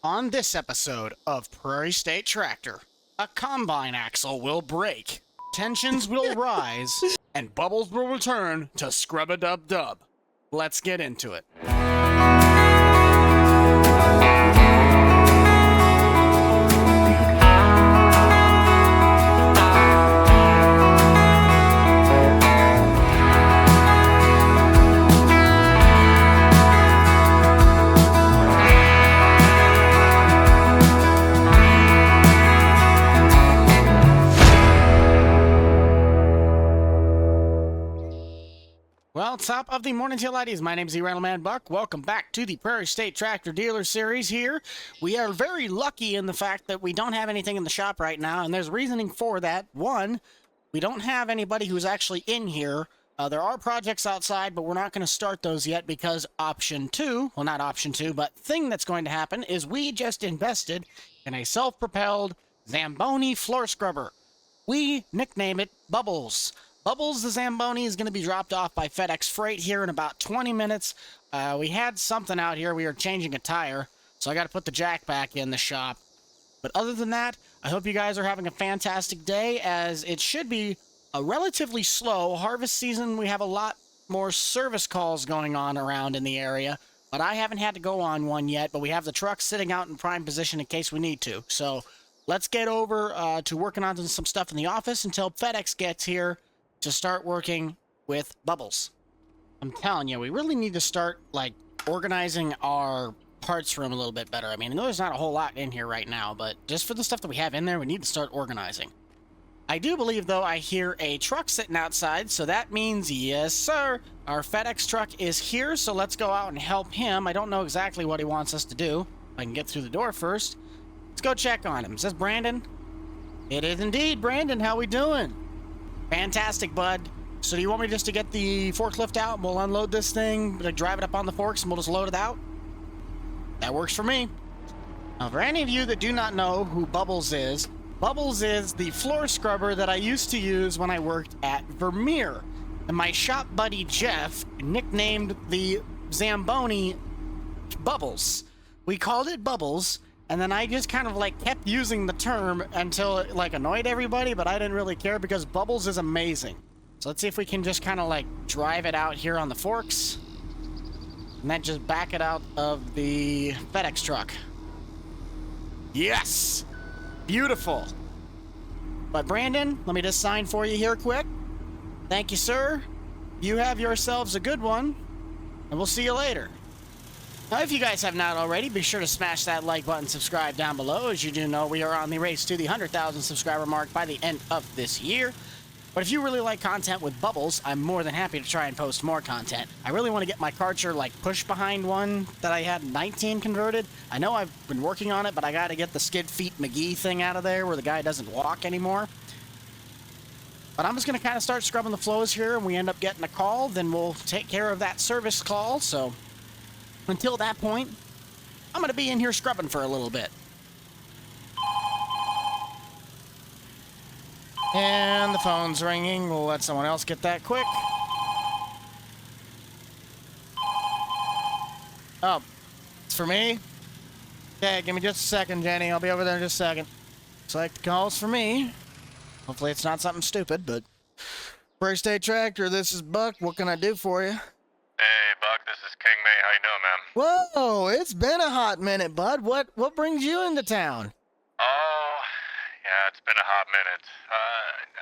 On this episode of Prairie State Tractor, a combine axle will break, tensions will rise, and Bubbles will return to Scrub-a-Dub-Dub. Let's get into it. Well, top of the morning to ladies. My name is Reassembling Buck. Welcome back to the Prairie State Tractor Dealer Series here. We are very lucky in the fact that we don't have anything in the shop right now, and there's reasoning for that. One, we don't have anybody who's actually in here. There are projects outside, but we're not going to start those yet because option 2, well, not option 2, but thing that's going to happen is we just invested in a self-propelled Zamboni floor scrubber. We nickname it Bubbles. Bubbles the Zamboni is going to be dropped off by FedEx Freight here in about 20 minutes. We had something out here. We were changing a tire, so I got to put the jack back in the shop. But other than that, I hope you guys are having a fantastic day, as it should be a relatively slow harvest season. We have a lot more service calls going on around in the area, but I haven't had to go on one yet, but we have the truck sitting out in prime position in case we need to. So let's get over to working on some stuff in the office until FedEx gets here to start working with Bubbles. I'm telling you, we really need to start, organizing our parts room a little bit better. I mean, I know there's not a whole lot in here right now, but just for the stuff that we have in there, we need to start organizing. I do believe, though, I hear a truck sitting outside, so that means, yes, sir, our FedEx truck is here, so let's go out and help him. I don't know exactly what he wants us to do. If I can get through the door first. Let's go check on him. Is this Brandon? It is indeed. Brandon, how we doing? Fantastic, bud. So do you want me just to get the forklift out and we'll unload this thing, drive it up on the forks, and we'll just load it out? That works for me. Now, for any of you that do not know who Bubbles is the floor scrubber that I used to use when I worked at Vermeer. And my shop buddy Jeff nicknamed the Zamboni Bubbles. We called it Bubbles, and then I just kind of kept using the term until it annoyed everybody, but I didn't really care because Bubbles is amazing. So let's see if we can just kind of drive it out here on the forks and then just back it out of the FedEx truck. Yes! Beautiful. But Brandon, let me just sign for you here quick. Thank you, sir. You have yourselves a good one, and we'll see you later. Now, if you guys have not already, be sure to smash that like button, subscribe down below. As you do know, we are on the race to the 100,000 subscriber mark by the end of this year. But if you really like content with Bubbles, I'm more than happy to try and post more content. I really want to get my Karcher push behind one that I had 19 converted. I know I've been working on it, but I got to get the Skid Feet McGee thing out of there where the guy doesn't walk anymore. But I'm just going to kind of start scrubbing the flows here, and we end up getting a call, then we'll take care of that service call. So until that point, I'm going to be in here scrubbing for a little bit. And the phone's ringing. We'll let someone else get that quick. Oh, it's for me? Okay, give me just a second, Jenny. I'll be over there in just a second. Looks like the call's for me. Hopefully it's not something stupid, but... Prairie State Tractor, this is Buck. What can I do for you? Hey, Buck, this is King May. How you doing, man? Whoa, it's been a hot minute, bud. What brings you into town? Oh, yeah, it's been a hot minute.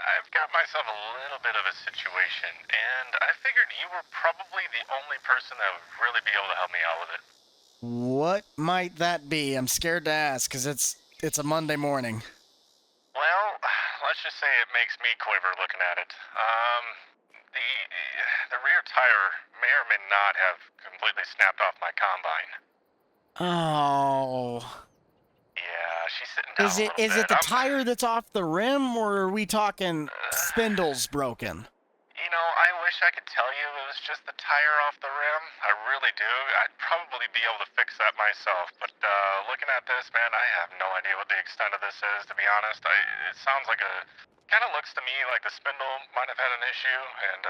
I've got myself a little bit of a situation, and I figured you were probably the only person that would really be able to help me out with it. What might that be? I'm scared to ask, because it's a Monday morning. Well, let's just say it makes me quiver looking at it. The rear tire may or may not have completely snapped off my combine. Oh. Yeah, she's sitting down a little bit. Is it the tire that's off the rim, or are we talking spindles broken? You know, I wish I could tell you it was just the tire off the rim. I really do. I'd probably be able to fix that myself. But looking at this, man, I have no idea what the extent of this is, to be honest. It sounds like kind of looks to me like the spindle might have had an issue, and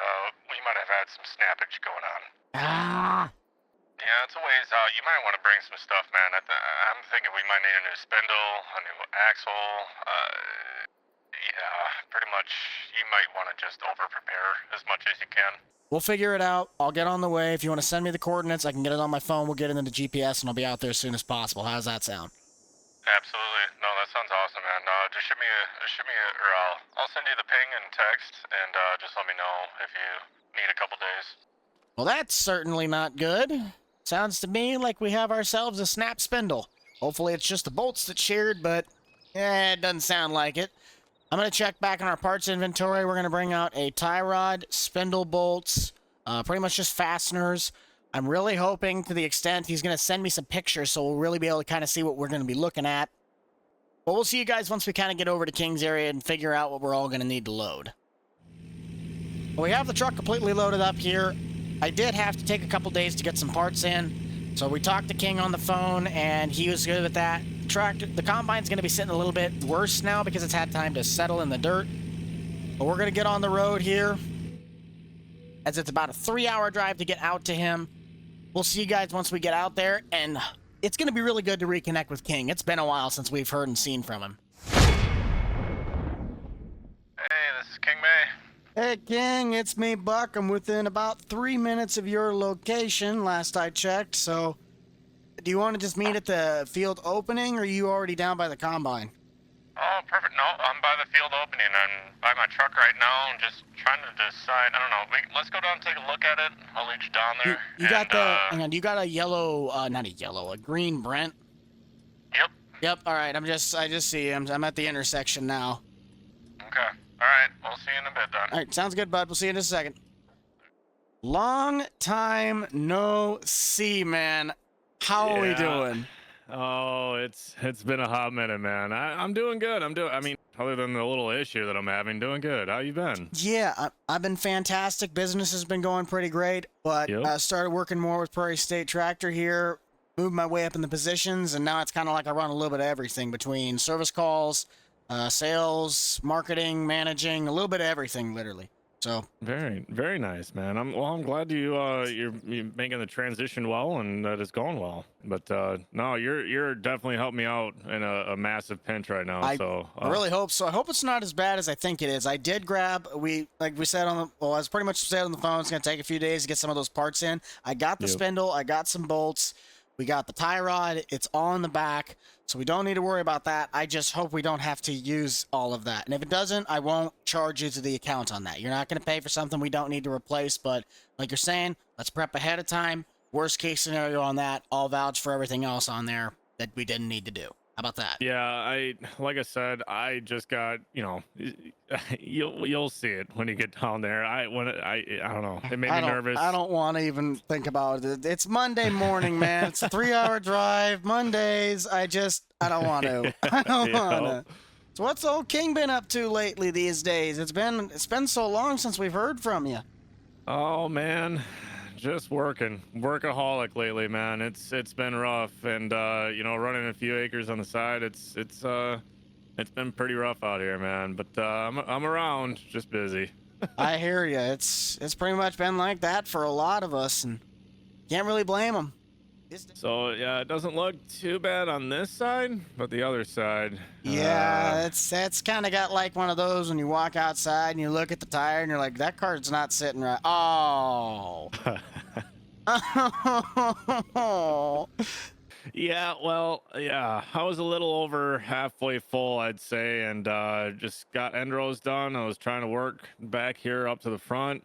we might have had some snappage going on. Ah. Yeah, it's a ways out. You might want to bring some stuff, man. I'm thinking we might need a new spindle, a new axle. Yeah, pretty much. You might want to just over-prepare as much as you can. We'll figure it out. I'll get on the way. If you want to send me the coordinates, I can get it on my phone. We'll get it into GPS, and I'll be out there as soon as possible. How does that sound? Absolutely. No, that sounds awesome, man. Just or I'll send you the ping and text, and just let me know if you need a couple days. Well, that's certainly not good. Sounds to me like we have ourselves a snap spindle. Hopefully it's just the bolts that sheared, but it doesn't sound like it. I'm going to check back in our parts inventory. We're going to bring out a tie rod, spindle bolts, pretty much just fasteners. I'm really hoping to the extent he's going to send me some pictures so we'll really be able to kind of see what we're going to be looking at. But we'll see you guys once we kind of get over to King's area and figure out what we're all going to need to load. Well, we have the truck completely loaded up here. I did have to take a couple days to get some parts in. So we talked to King on the phone, and he was good with that. The combine's going to be sitting a little bit worse now because it's had time to settle in the dirt. But we're going to get on the road here, as it's about a 3-hour drive to get out to him. We'll see you guys once we get out there, and it's going to be really good to reconnect with King. It's been a while since we've heard and seen from him. Hey, this is King May. Hey, King, it's me, Buck. I'm within about 3 minutes of your location, last I checked, so do you want to just meet at the field opening, or are you already down by the combine? Oh, perfect. No, I'm by the field opening. I'm by my truck right now. I'm just trying to decide. I don't know. Let's go down and take a look at it. I'll lead you down there. You got hang on, you got a yellow, a green Brent? Yep. Yep, all right, I just see him. I'm at the intersection now. Okay. All right. We'll see you in a bit, then. All right, sounds good, bud. We'll see you in just a second. Long time no see, man. How are we doing? Oh, it's been a hot minute, man. I'm doing good. I mean, other than the little issue that I'm having, doing good. How you been? Yeah, I've been fantastic. Business has been going pretty great, but I started working more with Prairie State Tractor here, moved my way up in the positions, and now it's kind of like I run a little bit of everything between service calls, sales, marketing, managing, a little bit of everything, literally. So very, very nice, man. I'm glad you're making the transition well and that it's going well. But no, you're definitely helping me out in a massive pinch right now. I really hope so. I hope it's not as bad as I think it is. I did grab like we said I was pretty much said on the phone. It's gonna take a few days to get some of those parts in. I got the spindle. I got some bolts. We got the tie rod. It's all in the back, so we don't need to worry about that. I just hope we don't have to use all of that. And if it doesn't, I won't charge you to the account on that. You're not going to pay for something we don't need to replace, but like you're saying, let's prep ahead of time. Worst case scenario on that, I'll vouch for everything else on there that we didn't need to do. How about that? Yeah, like I said, I just got, you'll see it when you get down there. I don't know. It made me nervous. I don't want to even think about it. It's Monday morning, man. It's a 3-hour drive. Mondays, I don't want to. I don't want to. So what's old King been up to lately these days? It's been so long since we've heard from you. Oh man, just workaholic lately, man. It's been rough, and running a few acres on the side, it's been pretty rough out here, man. But I'm around, just busy. I hear you. It's pretty much been like that for a lot of us, and can't really blame them. So yeah, it doesn't look too bad on this side, but the other side. Yeah, that's kind of got like one of those when you walk outside and you look at the tire and you're like, that car's not sitting right. Oh. Yeah, well, yeah, I was a little over halfway full, I'd say, and just got end rows done. I was trying to work back here up to the front,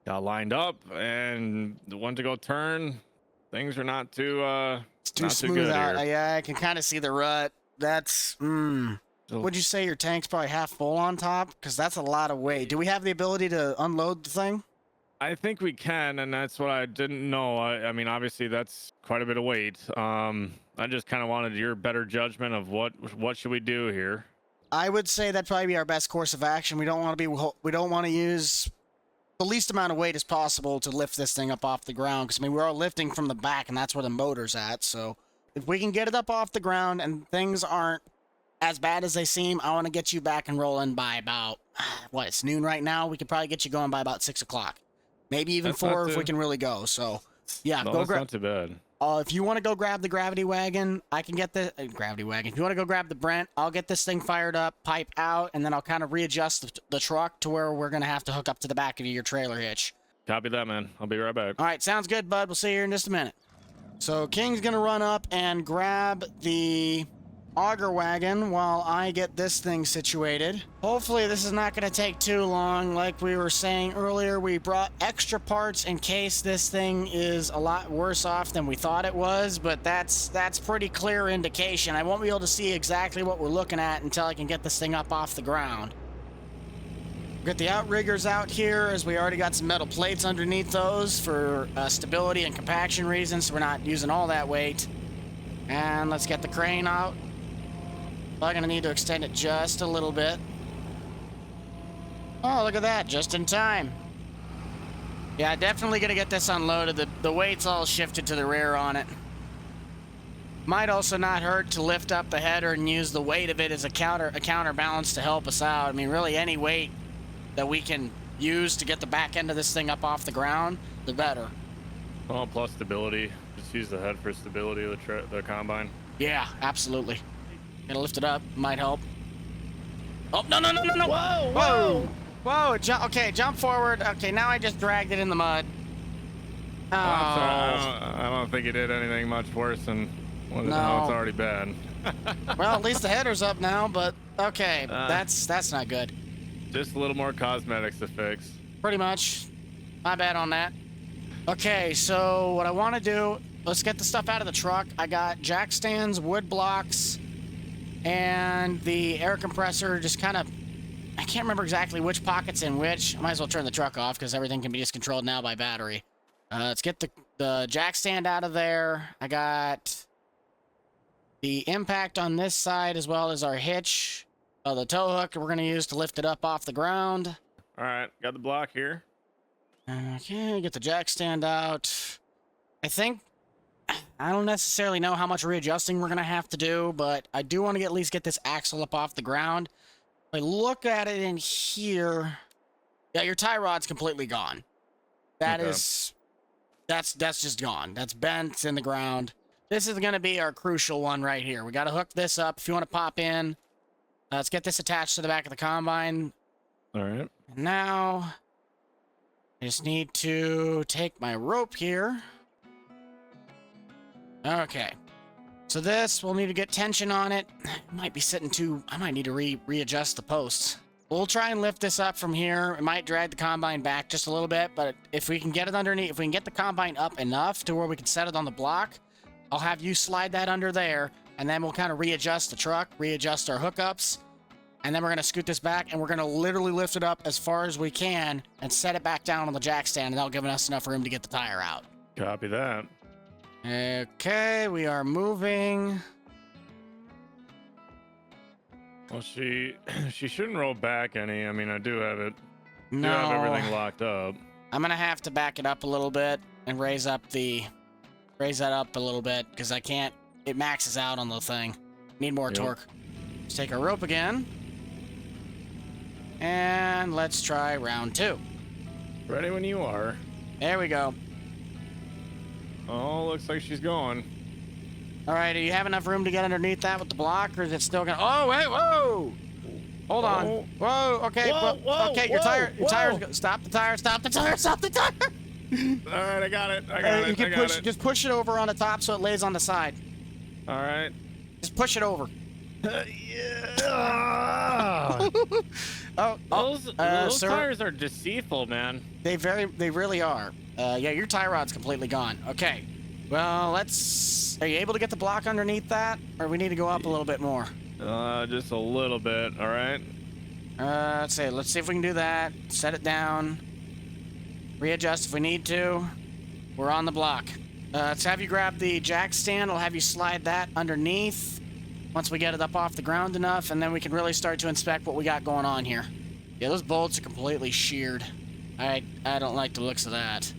got lined up, and went to go turn. Things are not too it's too smooth out. Here. Yeah, I can kind of see the rut. That's would you say your tank's probably half full on top? Because that's a lot of weight. Do we have the ability to unload the thing? I think we can, and that's what I didn't know. I mean, obviously that's quite a bit of weight. I just kind of wanted your better judgment of what should we do here. I would say that'd probably be our best course of action. We don't want to use the least amount of weight as possible to lift this thing up off the ground, because I mean we're all lifting from the back and that's where the motor's at. So if we can get it up off the ground and things aren't as bad as they seem, I want to get you back and rolling by about it's noon right now. We could probably get you going by about 6 o'clock, maybe even 4 if we can really go. So yeah, no, that's not too bad. If you want to go grab the gravity wagon, I can get the gravity wagon. If you want to go grab the Brent, I'll get this thing fired up, pipe out, and then I'll kind of readjust the truck to where we're going to have to hook up to the back of your trailer hitch. Copy that, man. I'll be right back. All right, sounds good, bud. We'll see you here in just a minute. So King's going to run up and grab the auger wagon while I get this thing situated. Hopefully this is not going to take too long. Like we were saying earlier, we brought extra parts in case this thing is a lot worse off than we thought it was, but that's pretty clear indication. I won't be able to see exactly what we're looking at until I can get this thing up off the ground. Get the outriggers out here, as we already got some metal plates underneath those for stability and compaction reasons, so we're not using all that weight. And let's get the crane out. I'm gonna need to extend it just a little bit. Oh, look at that, just in time. Yeah, definitely gonna get this unloaded. The weight's all shifted to the rear on it. Might also not hurt to lift up the header and use the weight of it as a counterbalance to help us out. I mean, really any weight that we can use to get the back end of this thing up off the ground, the better. Oh, plus stability. Just use the head for stability of the combine. Yeah, absolutely. Gonna lift it up, might help. Oh, no. Whoa, Whoa! Whoa, okay, jump forward. Okay, now I just dragged it in the mud. Oh. I'm sorry, I don't think it did anything much worse than how it's already been. Well, at least the header's up now, but okay, that's not good. Just a little more cosmetics to fix. Pretty much. My bad on that. Okay, so what I want to do, let's get the stuff out of the truck. I got jack stands, wood blocks, and the air compressor just kind of, I can't remember exactly which pocket's in which. I might as well turn the truck off because everything can be just controlled now by battery. Let's get the jack stand out of there. I got the impact on this side as well as our hitch. The tow hook we're going to use to lift it up off the ground. All right, got the block here. Okay, get the jack stand out. I don't necessarily know how much readjusting we're going to have to do, but I do want to at least get this axle up off the ground. If I look at it in here, yeah, your tie rod's completely gone. That's just gone. That's bent in the ground. This is going to be our crucial one right here. We got to hook this up. If you want to pop in, let's get this attached to the back of the combine. All right. And now, I just need to take my rope here. Okay. So this, we'll need to get tension on it. Might be sitting I might need to readjust the posts. We'll try and lift this up from here. It might drag the combine back just a little bit, but if we can get it underneath, if we can get the combine up enough to where we can set it on the block, I'll have you slide that under there, and then we'll kind of readjust the truck, readjust our hookups, and then we're going to scoot this back, and we're going to literally lift it up as far as we can and set it back down on the jack stand, and that'll give us enough room to get the tire out. Copy that. Okay, we are moving. Well, she shouldn't roll back any. I mean, I do have it. No. Do have everything locked up. I'm going to have to back it up a little bit and raise that up a little bit because I can't. It maxes out on the thing. Need more torque. Let's take our rope again. And let's try round 2. Ready when you are. There we go. Oh, looks like she's going. All right, do you have enough room to get underneath that with the block, or is it still gonna? Oh wait, whoa! Hold on. Oh. Whoa. Okay. Whoa, okay. Your tire's. Stop the tire. Stop the tire. Stop the tire. All right, I got it. I got it. You can just push it over on the top so it lays on the side. All right. Just push it over. Yeah. Those sir, tires are deceitful, man. They really are. Yeah, your tie rod's completely gone. Okay. Well, are you able to get the block underneath that, or we need to go up a little bit more? Just a little bit. All right. Let's see if we can do that. Set it down. Readjust if we need to. We're on the block. Let's have you grab the jack stand. I'll have you slide that underneath once we get it up off the ground enough, and then we can really start to inspect what we got going on here. Yeah, those bolts are completely sheared. I don't like the looks of that.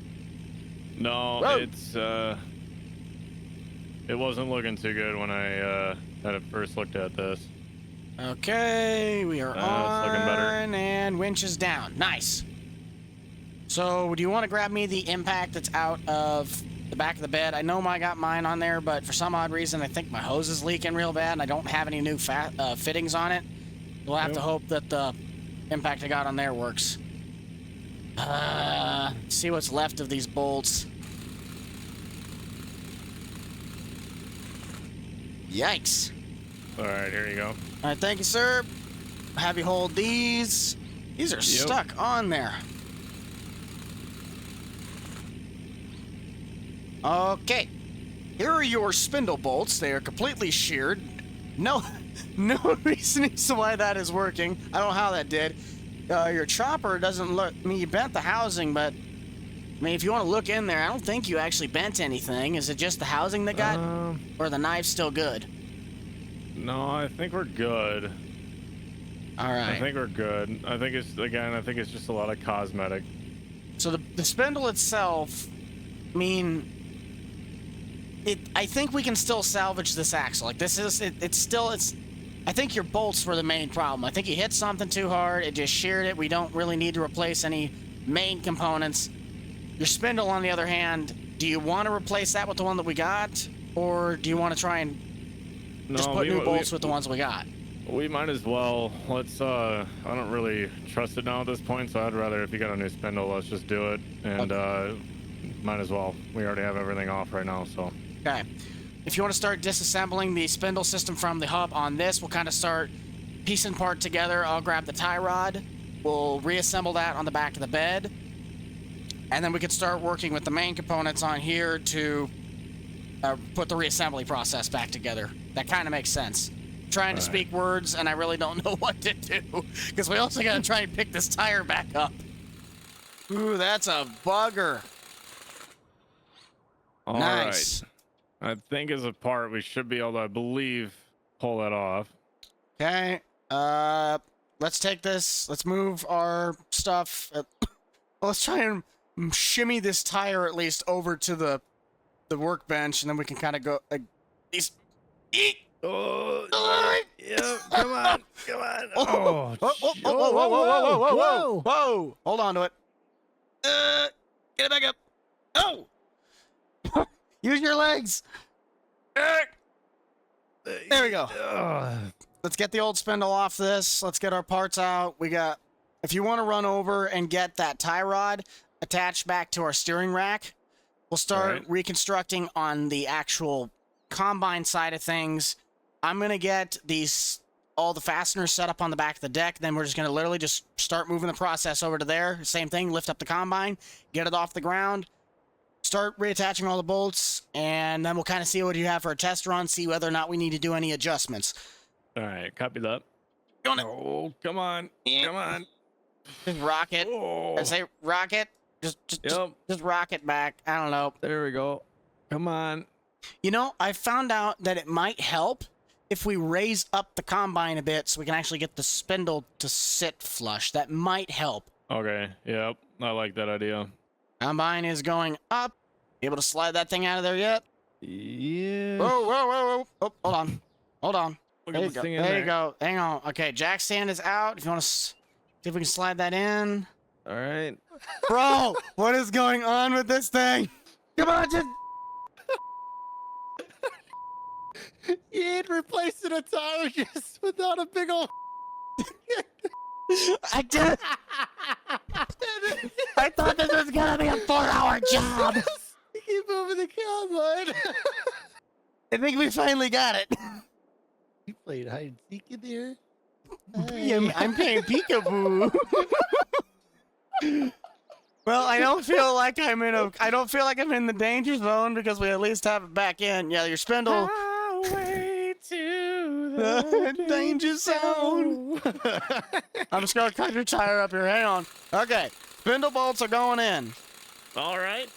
No, Whoa. It wasn't looking too good when I had first looked at this. Okay, we are on, it's looking better. And winch is down. Nice. So, do you want to grab me the impact that's out of the back of the bed. I know I got mine on there, but for some odd reason, I think my hose is leaking real bad, and I don't have any new fittings on it. We'll have to hope that the impact I got on there works. See what's left of these bolts. Yikes. All right, here you go. All right, thank you, sir. Have you hold these. These are stuck on there. Okay. Here are your spindle bolts. They are completely sheared. No reason as to why that is working. I don't know how that did. Your chopper doesn't look... I mean, you bent the housing, but... I mean, if you want to look in there, I don't think you actually bent anything. Is it just the housing that got... or the knife's still good? No, I think we're good. All right. I think we're good. I think it's just a lot of cosmetic. So the spindle itself, I mean... I think we can still salvage this axle. Like, this is... It's... I think your bolts were the main problem. I think you hit something too hard. It just sheared it. We don't really need to replace any main components. Your spindle, on the other hand, do you want to replace that with the one that we got? Or do you want to try and just put new bolts with the ones we got? We might as well. Let's, I don't really trust it now at this point, so I'd rather, if you got a new spindle, let's just do it. And, might as well. We already have everything off right now, so. Okay. If you want to start disassembling the spindle system from the hub on this, we'll kind of start piecing part together. I'll grab the tie rod. We'll reassemble that on the back of the bed. And then we can start working with the main components on here to put the reassembly process back together. That kind of makes sense. I'm trying to speak words, and I really don't know what to do, because we also got to try and pick this tire back up. Ooh, that's a bugger. All nice. Right. I think as a part, we should be able to, I believe, pull that off. Okay. Let's take this. Let's move our stuff. Let's try and shimmy this tire at least over to the workbench, and then we can kind of go. Eat. Oh, yeah, come on, come on. Oh, whoa. Hold on to it. Get it back up. Oh! Use your legs. There we go. Let's get the old spindle off this. Let's get our parts out. We got, if you want to run over and get that tie rod attached back to our steering rack, we'll start reconstructing on the actual combine side of things. I'm going to get all the fasteners set up on the back of the deck. Then we're just going to literally just start moving the process over to there. Same thing, lift up the combine, get it off the ground, start reattaching all the bolts, and then we'll kind of see what you have for a test run, see whether or not we need to do any adjustments. All right, copy that. Oh, come on. Come on. Just rock it. Oh. I say rock it. Just rock it back. I don't know. There we go. Come on. You know, I found out that it might help if we raise up the combine a bit so we can actually get the spindle to sit flush. That might help. Okay, yep. I like that idea. Combine is going up. Able to slide that thing out of there yet? Yeah. Whoa. Oh, hold on. Look There at you this go. thing in There you go. Hang on. Okay, jack stand is out. If you want to see if we can slide that in. All right. Bro, what is going on with this thing? Come on, just... You ain't replacing a tire just without a big old... I did. I thought this was gonna be a 4-hour job. Keep moving the combine. I think we finally got it. You played hide and seek in there? Yeah, I'm playing peekaboo. Well, I don't feel like I'm in the danger zone because we at least have it back in. Yeah, your spindle. Highway to the danger zone. I'm just gonna cut your tire up here. Hang on. Okay, spindle bolts are going in. All right.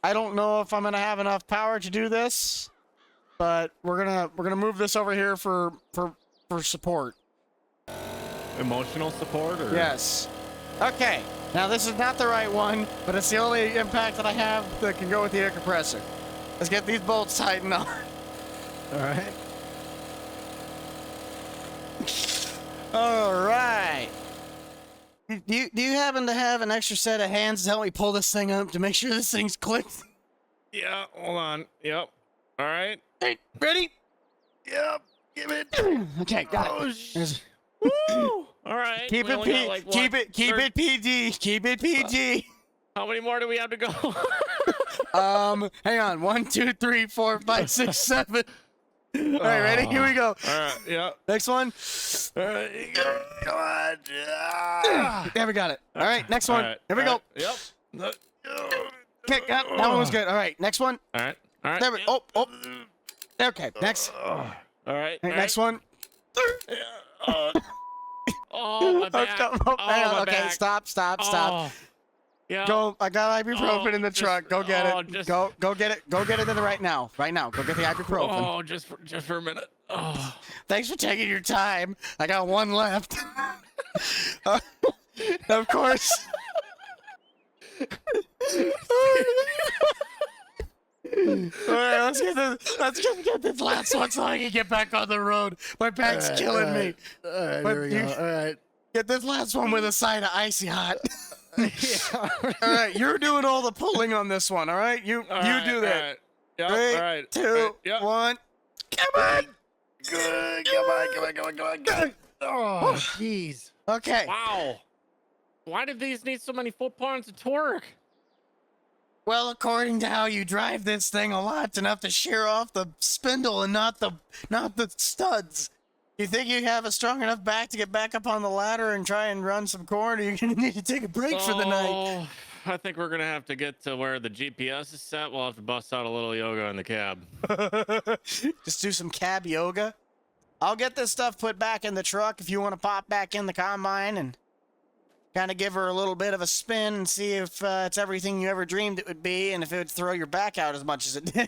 I don't know if I'm gonna have enough power to do this, but we're gonna move this over here for support. Emotional support, or Yes. Okay. Now this is not the right one, but it's the only impact that I have that can go with the air compressor. Let's get these bolts tightened on. all right. All right. Do you happen to have an extra set of hands to help me pull this thing up to make sure this thing's clicked? Yeah, hold on. Yep. All right. Hey, ready? Yep. Give it. Okay, got Oh, it. There's- Woo! All right. Keep we it only got, like, what, keep it 30 PG. Keep it PG. How many more do we have to go? Hang on. 1, 2, 3, 4, 5, 6, 7. All right, ready? Here we go. All right. Yep. Next one. All right. You go. Come on. Ah. There we got it. All right, next one. All right, Here we all go. right, Yep. Okay, that one was good. All right, next one. All right. All right. There we. Oh. Okay, next. All right. Next one. Oh, my back. Hang Oh, on, my okay, back. stop. Oh, yeah. Go. I got ibuprofen in the just- truck. Go get oh, it. just- Go get it. Go get it in the right now. Right now. Go get the ibuprofen. Oh, just for a minute. Oh. Thanks for taking your time. I got one left. Of course. All right, let's just get this last one so I can get back on the road. My back's killing me. All right, But here we go. you- All right. Get this last one with a side of icy hot. Yeah. All right, you're doing all the pulling on this one. All right, you do that. All right. Yep, 3, all right. 2, Yep. 1. Come on. Good. Come on. Oh, jeez. Okay. Wow. Why did these need so many foot-pounds of torque? Well, according to how you drive this thing a lot, enough to shear off the spindle and not the studs. You think you have a strong enough back to get back up on the ladder and try and run some corn, or you're gonna need to take a break for the night? Oh, I think we're gonna have to get to where the GPS is set. We'll have to bust out a little yoga in the cab. Just do some cab yoga. I'll get this stuff put back in the truck if you want to pop back in the combine and kind of give her a little bit of a spin and see if it's everything you ever dreamed it would be, and if it would throw your back out as much as it did.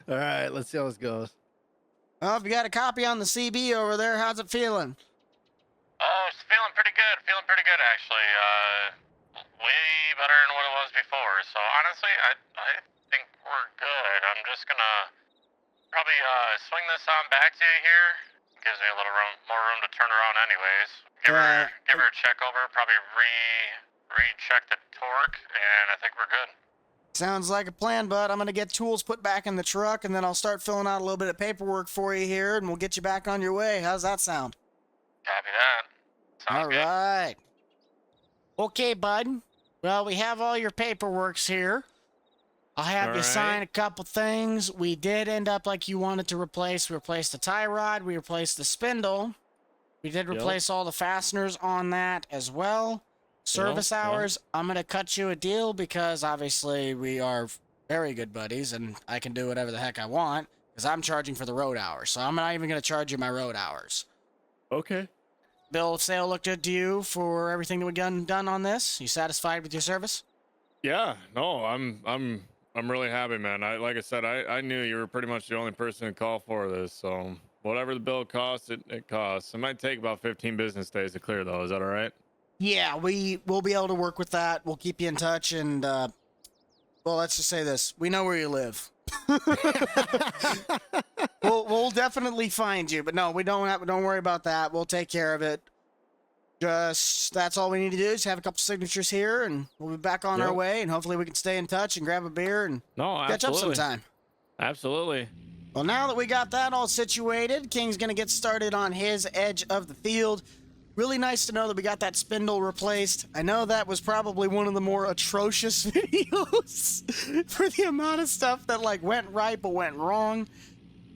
All right, let's see how this goes. Well, if you got a copy on the CB over there, how's it feeling? Oh, it's feeling pretty good. Feeling pretty good, actually. Way better than what it was before. So honestly, I think we're good. I'm just gonna probably swing this on back to you here. Gives me a little more room to turn around, anyways. Give her a check over. Probably recheck the torque, and I think we're good. Sounds like a plan, bud. I'm going to get tools put back in the truck, and then I'll start filling out a little bit of paperwork for you here, and we'll get you back on your way. How's that sound? Copy that. Sounds All good. right. Okay, bud. Well, we have all your paperworks here. I'll have All you sign right. a couple things. We did end up like you wanted to replace. We replaced the tie rod. We replaced the spindle. We did Yep. replace all the fasteners on that as well. Service Yep. hours, I'm going to cut you a deal because obviously we are very good buddies and I can do whatever the heck I want because I'm charging for the road hours. So I'm not even going to charge you my road hours. Okay. Bill of sale looked good to you for everything that we done on this? You satisfied with your service? Yeah. No, I'm really happy, man. Like I said, I knew you were pretty much the only person to call for this. So whatever the bill costs, it costs. It might take about 15 business days to clear, though. Is that all right? Yeah, we'll be able to work with that. We'll keep you in touch, and well, let's just say this: we know where you live. we'll definitely find you, but no, don't worry about that. We'll take care of it. Just that's all we need to do is have a couple signatures here, and we'll be back on our Yep. way. And hopefully, we can stay in touch and grab a beer and No, catch up absolutely. sometime. Absolutely. Well, now that we got that all situated, King's gonna get started on his edge of the field. Really nice to know that we got that spindle replaced. I know that was probably one of the more atrocious videos for the amount of stuff that like went right but went wrong.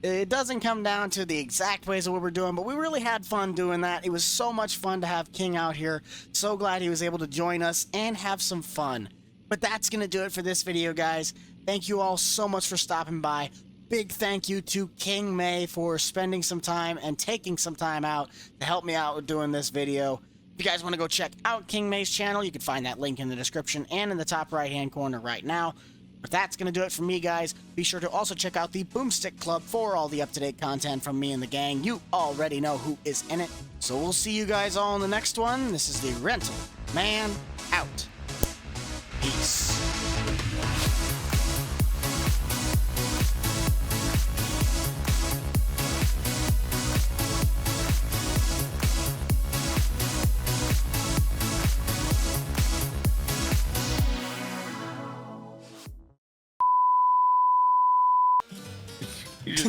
It doesn't come down to the exact ways of what we're doing, but we really had fun doing that. It was so much fun to have King out here. So glad he was able to join us and have some fun. But that's going to do it for this video, guys. Thank you all so much for stopping by. Big thank you to King May for spending some time and taking some time out to help me out with doing this video. If you guys want to go check out King May's channel, you can find that link in the description and in the top right-hand corner right now. But that's going to do it for me, guys. Be sure to also check out the Boomstick Club for all the up-to-date content from me and the gang. You already know who is in it. So we'll see you guys all in the next one. This is the Rental Man out. Peace.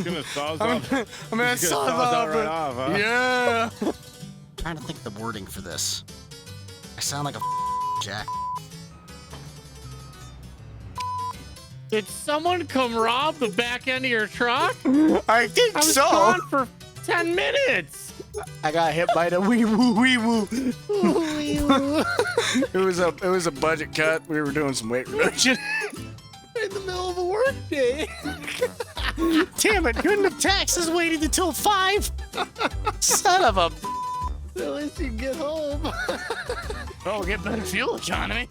just gonna saws I'm up. gonna Just gonna saw saws up. right off, huh? Yeah. Trying to think of the wording for this. I sound like a jack. Did someone come rob the back end of your truck? I think I was so. gone for 10 minutes. I got hit by the wee woo wee woo. It was a budget cut. We were doing some weight reduction. In the middle of a work day. Damn it! Couldn't have taxes waited until 5. Son of a. At least you can get home. Oh, we'll get better fuel economy.